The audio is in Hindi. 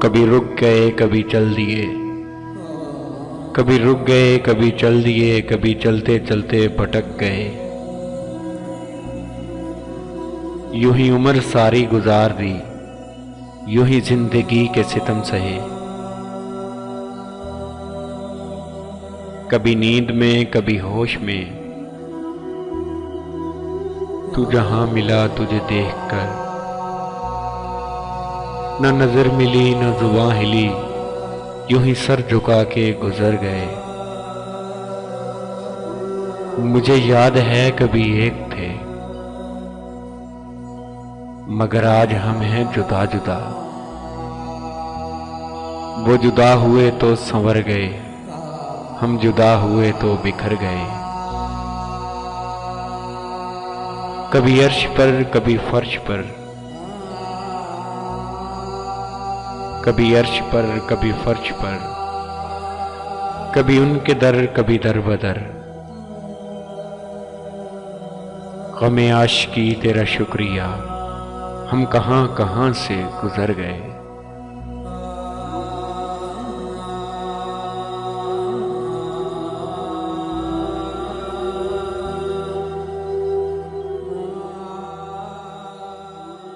कभी रुक गए कभी चल दिए, कभी रुक गए कभी चल दिए, कभी चलते चलते भटक गए। यूं ही उम्र सारी गुजार दी, यूं ही जिंदगी के सितम सहे। कभी नींद में कभी होश में, तू जहां मिला तुझे देखकर। न नजर मिली न जुबां हिली, यूं ही सर झुका के गुजर गए। मुझे याद है कभी एक थे, मगर आज हम हैं जुदा जुदा। वो जुदा हुए तो संवर गए, हम जुदा हुए तो बिखर गए। कभी अर्श पर कभी फर्श पर, कभी अर्श पर कभी फर्श पर, कभी उनके दर कभी दर बदर। गमे आशिकी तेरा शुक्रिया, हम कहां कहां से गुजर गए।